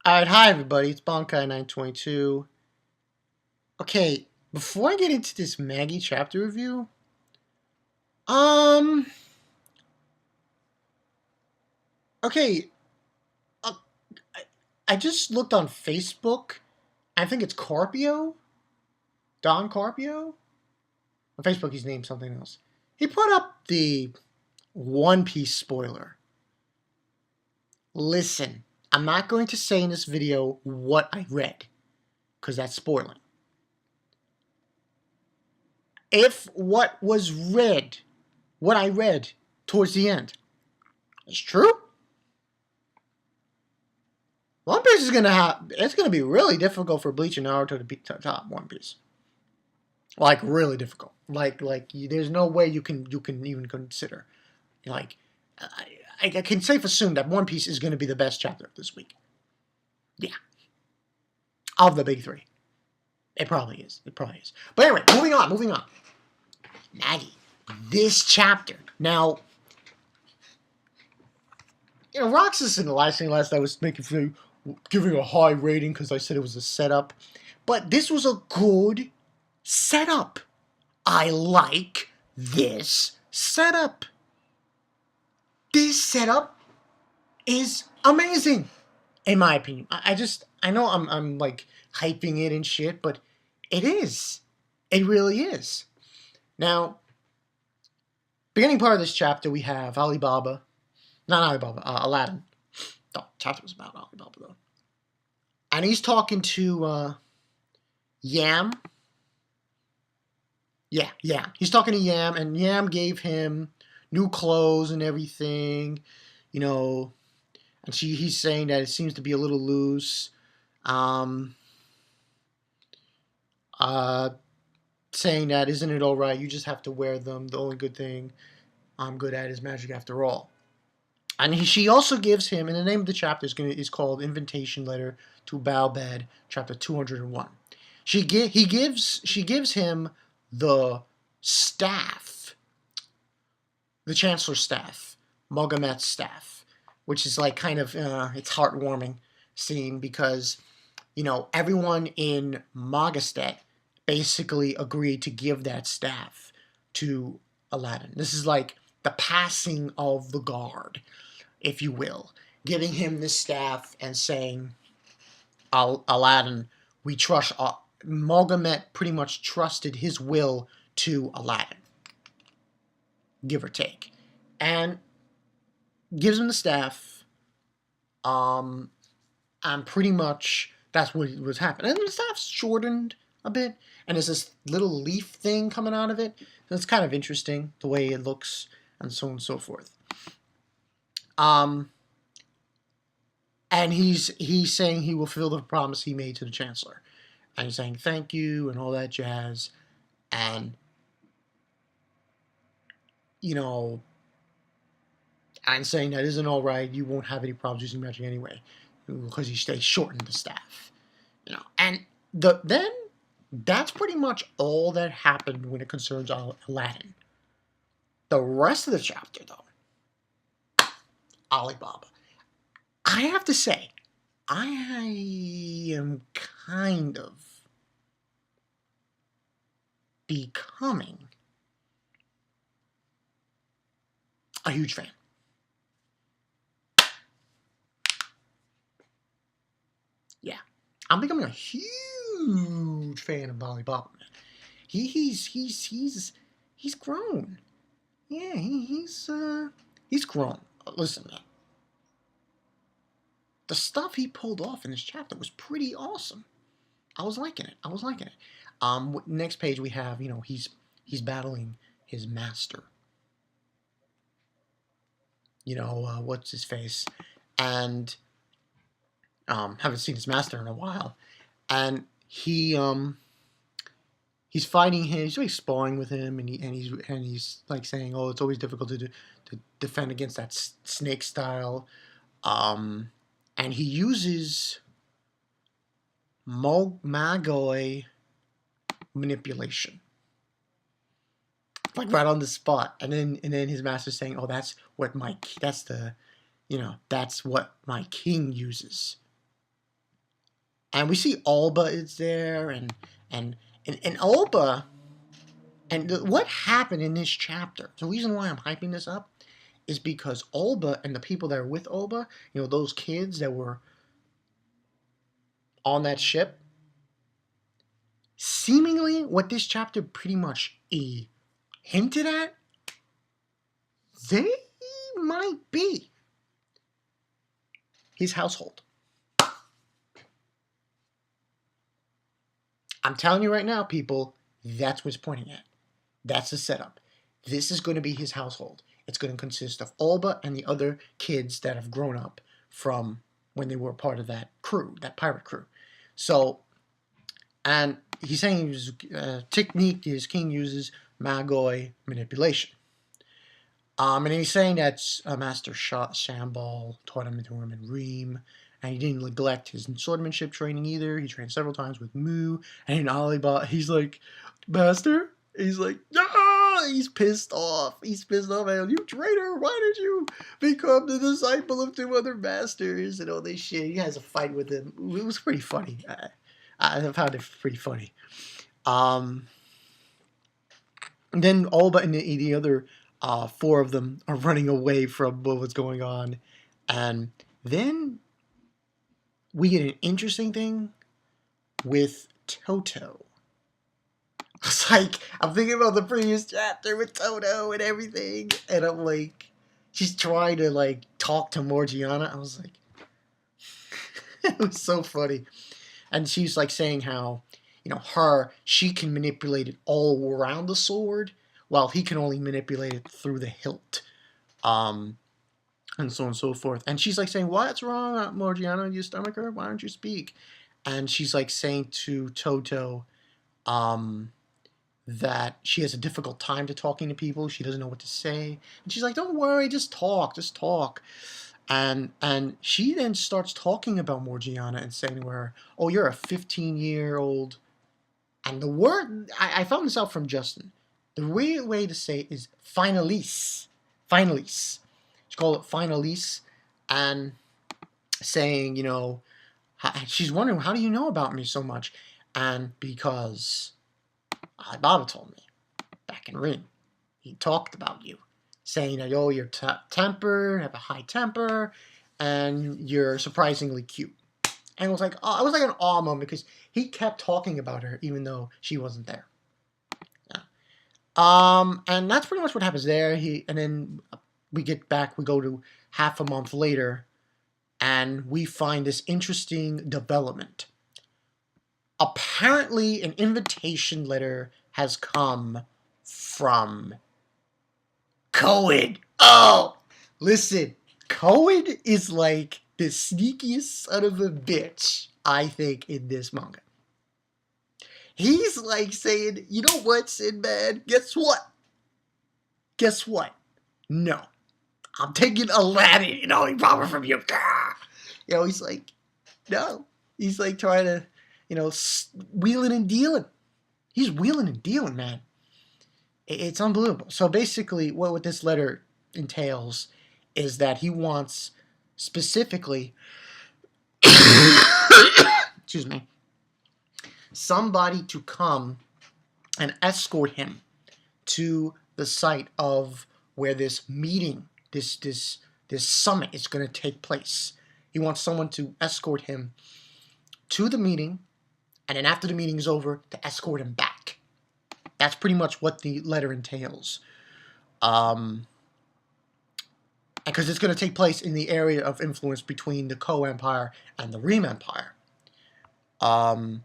Alright, hi everybody, it's Bonkai922. Okay, before I get into this Magi chapter review, um, okay, uh, I, I just looked on Facebook. I think it's Carpio, Don Carpio. On Facebook, he's named something else. He put up the One Piece spoiler. Listen, I'm not going to say in this video what I read, because that's spoiling. If what I read towards the end, is true, One Piece is it's gonna be really difficult for Bleach and Naruto to beat top One Piece. Like really difficult. There's no way you can even consider. Like I can safe assume that One Piece is gonna be the best chapter of this week. Yeah, of the big three, it probably is. It probably is. But anyway, moving on. Maggie, this chapter now. Roxas in the last night was giving a high rating because I said it was a setup. But this was a good setup. I like this setup. This setup is amazing, in my opinion. I know I'm like hyping it and shit, but it is. It really is. Now, beginning part of this chapter, we have Alibaba. Not Alibaba, Aladdin. The chapter was about Alibaba, though. And he's talking to Yam. Yeah. He's talking to Yam, and Yam gave him new clothes and everything, and he's saying that it seems to be a little loose. Um, Saying that, isn't it all right? You just have to wear them. The only good thing I'm good at is magic after all. And she also gives him, and the name of the chapter is called Invitation Letter to Balbadd, chapter 201. She gives him the staff, the chancellor's staff, Mogamet's staff, which is like kind of it's heartwarming scene because everyone in Magastet basically agreed to give that staff to Aladdin. This is like the passing of the guard, if you will, giving him this staff and saying, Aladdin, we trust. Mogamet pretty much trusted his will to Aladdin, give or take, and gives him the staff. And pretty much that's what was happening. And the staff's shortened a bit, and there's this little leaf thing coming out of it. So it's kind of interesting the way it looks, and so on and so forth. And he's saying he will fulfill the promise he made to the chancellor, and he's saying thank you and all that jazz, and and saying that isn't all right. You won't have any problems using magic anyway, because they shortened the staff, and then that's pretty much all that happened when it concerns Aladdin. The rest of the chapter, though, Alibaba. I have to say, I am kind of becoming a huge fan. Yeah, I'm becoming a huge fan of Alibaba, man. He's grown. Yeah, he's grown. Listen, man. The stuff he pulled off in this chapter was pretty awesome. I was liking it. Next page we have, he's battling his master. What's his face, and haven't seen his master in a while, and he's fighting him. He's really sparring with him, and he's like saying, "Oh, it's always difficult to defend against that snake style." And he uses Magi manipulation, like right on the spot. And then his master's saying, "Oh, that's what my king uses." And we see Alba is there, and Alba, and what happened in this chapter. The reason why I'm hyping this up is because Alba and the people that are with Alba, those kids that were on that ship, seemingly what this chapter pretty much hinted at, they might be his household. I'm telling you right now, people, that's what's pointing at. That's the setup. This is going to be his household. It's going to consist of Alba and the other kids that have grown up from when they were part of that crew, that pirate crew. So, and he's saying his technique his king uses Magi manipulation. And he's saying that Master Shambal taught him to him in Reem, and he didn't neglect his swordsmanship training either. He trained several times with Mu, and in Alibaba, he's like, Master? He's like, ah! He's pissed off. He's pissed off, man. You traitor, why did you become the disciple of two other masters and all this shit? He has a fight with him. It was pretty funny. I found it pretty funny. Then Alba and the other four of them are running away from what was going on. And then we get an interesting thing with Toto. It's like, I'm thinking about the previous chapter with Toto and everything. And I'm like, she's trying to like talk to Morgiana. I was like, it was so funny. And she's like saying how, she can manipulate it all around the sword, while he can only manipulate it through the hilt. And so on and so forth. And she's like saying, what's wrong, Morgiana? You stomach her? Why don't you speak? And she's like saying to Toto that she has a difficult time to talking to people. She doesn't know what to say. And she's like, don't worry, just talk. And she then starts talking about Morgiana and saying to her, oh, you're a 15-year-old. And the word, I found this out from Justin. The real way to say it is finalists. Finalists. She called it finalists. And saying, she's wondering, how do you know about me so much? And because Alibaba told me back in Ring, he talked about you, saying that, oh, you're temper, have a high temper, and you're surprisingly cute. And it was like an awe moment because he kept talking about her even though she wasn't there. Yeah. And that's pretty much what happens there. And then we get back. We go to half a month later, and we find this interesting development. Apparently, an invitation letter has come from Kouen. Oh, listen, Kouen is like the sneakiest son of a bitch, I think, in this manga. He's like saying, you know what, Sinbad? Guess what? No. I'm taking Aladdin, he brought her from you. He's like, no. He's like trying to, wheeling and dealing. He's wheeling and dealing, man. It's unbelievable. So basically, what this letter entails is that he wants specifically, excuse me, somebody to come and escort him to the site of where this meeting, this summit is going to take place. He wants someone to escort him to the meeting, and then after the meeting is over, to escort him back. That's pretty much what the letter entails. Because it's going to take place in the area of influence between the Kouen Empire and the Reem Empire. And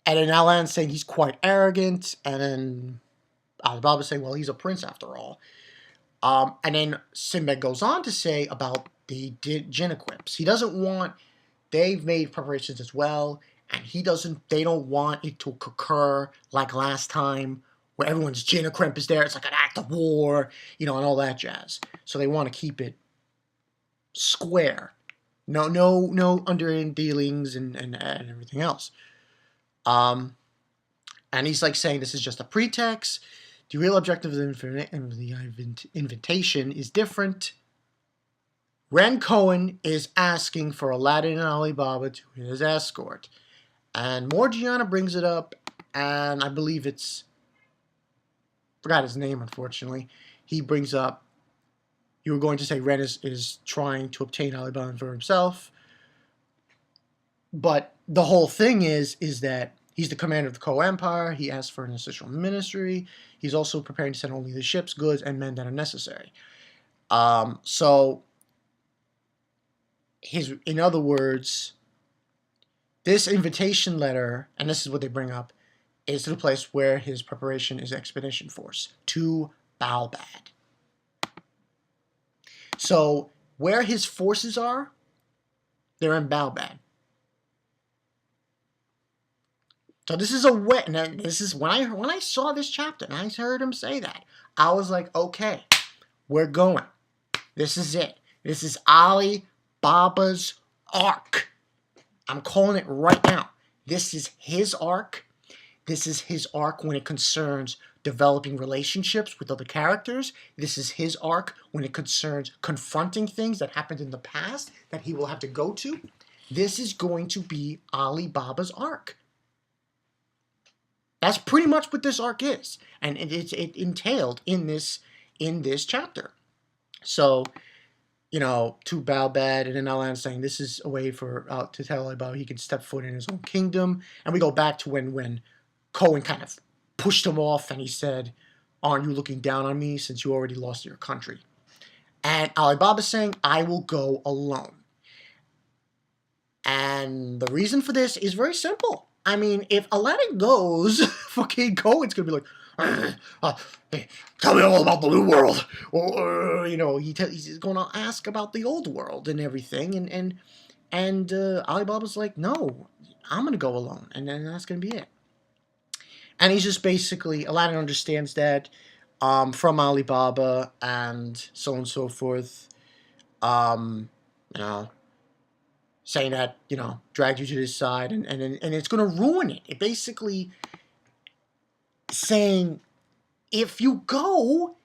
then Alan's saying he's quite arrogant, and then Alibaba saying, well, he's a prince after all. And then Sinbad goes on to say about the gin equips. He doesn't want, they've made preparations as well, and they don't want it to occur like last time, where everyone's gin equip is there, it's like an act of war, and all that jazz. So they want to keep it square. No underhand dealings and everything else. And he's like saying this is just a pretext. The real objective of the invitation is different. Ren Kouen is asking for Aladdin and Alibaba to his escort. And Morgiana brings it up, and I believe it's... forgot his name, unfortunately. He brings up, you were going to say Ren is trying to obtain Alibaba for himself. But the whole thing is that he's the commander of the Ko Empire. He asks for an official ministry. He's also preparing to send only the ships, goods, and men that are necessary. So, in other words, this invitation letter, and this is what they bring up, is to the place where his preparation is expedition force, to Balbadd. So, where his forces are, they're in Balbadd. So this is this is when I saw this chapter and I heard him say that, I was like, okay, we're going. This is it. This is Alibaba'S arc. I'm calling it right now. This is his arc. This is his arc when it concerns developing relationships with other characters. This is his arc when it concerns confronting things that happened in the past that he will have to go to. This is going to be Alibaba'S arc. That's pretty much what this arc is, and it entailed in this chapter. So, to Balbadd, and then Aladdin saying this is a way for to tell Alibaba he can step foot in his own kingdom, and we go back to when Kouen kind of pushed him off, and he said, "Aren't you looking down on me since you already lost your country?" And Alibaba saying, "I will go alone." And the reason for this is very simple. I mean, if Aladdin goes, fucking Kouen's gonna be like, hey, tell me all about the new world. Or he's going to ask about the old world and everything. And Alibaba's like, no, I'm gonna go alone, and then that's gonna be it. And he's just basically, Aladdin understands that from Alibaba and so on and so forth. Saying that, dragged you to this side, and it's going to ruin it. It basically saying, if you go,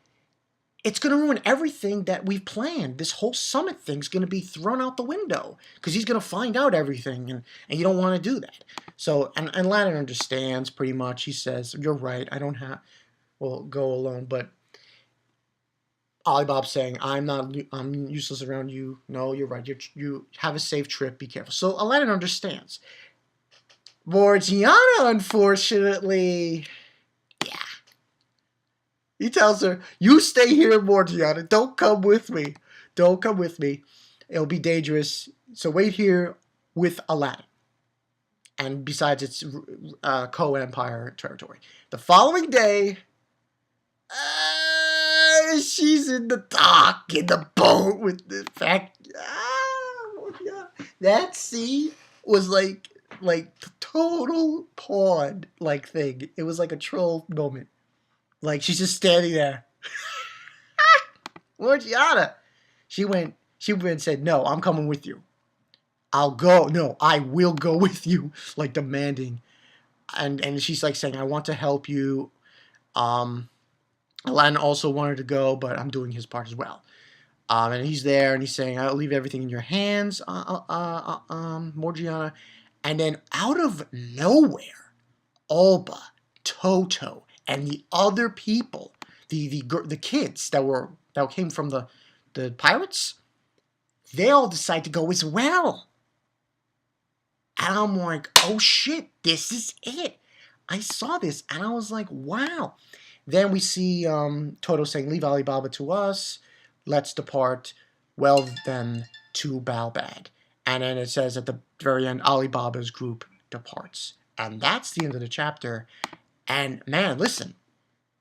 it's going to ruin everything that we've planned. This whole summit thing's going to be thrown out the window, because he's going to find out everything, and you don't want to do that. So, and Aladdin understands pretty much. He says, you're right, I don't have, go alone, but Alibaba saying, I'm useless around you. No, you're right. You have a safe trip. Be careful. So Aladdin understands. Morgiana, unfortunately, yeah. He tells her, you stay here, Morgiana. Don't come with me. Don't come with me. It'll be dangerous. So wait here with Aladdin. And besides, it's Ko Empire territory. The following day, she's in the dock, in the boat with the fact. Yeah. That scene was like total pawn thing. It was like a troll moment. Like, she's just standing there. Morgiana. She went and said, no, I'm coming with you. I'll go. No, I will go with you. Like, demanding. And she's like saying, I want to help you. Aladdin also wanted to go, but I'm doing his part as well. And he's there, and he's saying, I'll leave everything in your hands, Morgiana. And then out of nowhere, Olba, Toto, and the other people, the kids that came from the pirates, they all decide to go as well. And I'm like, oh shit, this is it. I saw this, and I was like, wow. Then we see Toto saying, leave Alibaba to us. Let's depart. Well, then, to Balbadd. And then it says at the very end, Alibaba'S group departs. And that's the end of the chapter. And, man, listen.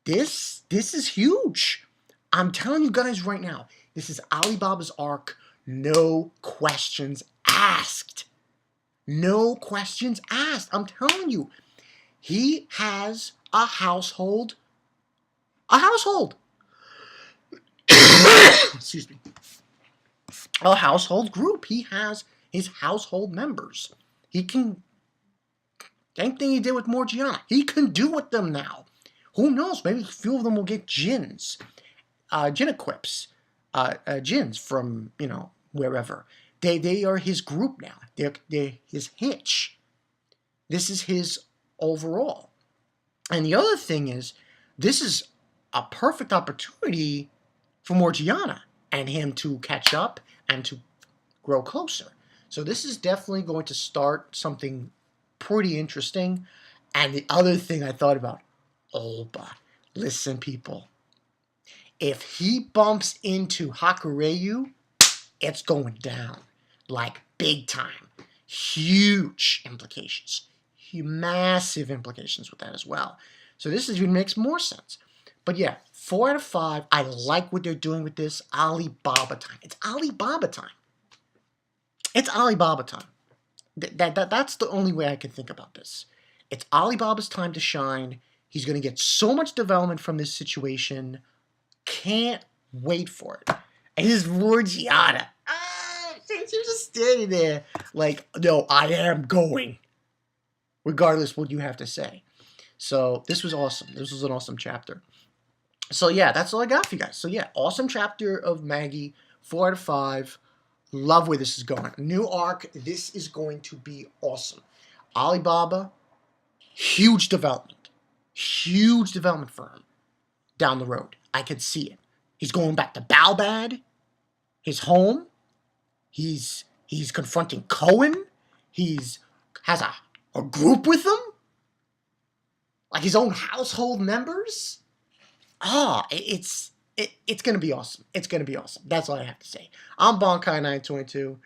This is huge. I'm telling you guys right now, this is Alibaba'S arc. No questions asked. No questions asked. I'm telling you. He has a household. Excuse me. A household group. He has his household members. He can, same thing he did with Morgiana. He can do with them now. Who knows? Maybe a few of them will get djinns. Djinn equips. Djinns from, wherever. They are his group now. They're his hitch. This is his overall. And the other thing is, this is a perfect opportunity for Morgiana and him to catch up and to grow closer. So this is definitely going to start something pretty interesting. And the other thing I thought about, Olba. Listen, people. If he bumps into Hakuryu, it's going down. Like, big time. Huge implications. Massive implications with that as well. So this is even makes more sense. But yeah, 4 out of 5. I like what they're doing with this. Alibaba time. It's Alibaba time. It's Alibaba time. That's the only way I can think about this. It's Alibaba's time to shine. He's going to get so much development from this situation. Can't wait for it. And his Morgiana. She's just standing there like, no, I am going. Regardless what you have to say. So this was awesome. This was an awesome chapter. So yeah, that's all I got for you guys. So yeah, awesome chapter of Magi. 4 out of 5. Love where this is going. New arc. This is going to be awesome. Alibaba, huge development. Huge development for him down the road. I could see it. He's going back to Balbadd, his home. He's confronting Kouen. Has a group with him, like his own household members. It's gonna be awesome. It's gonna be awesome. That's all I have to say. I'm Bonkai922.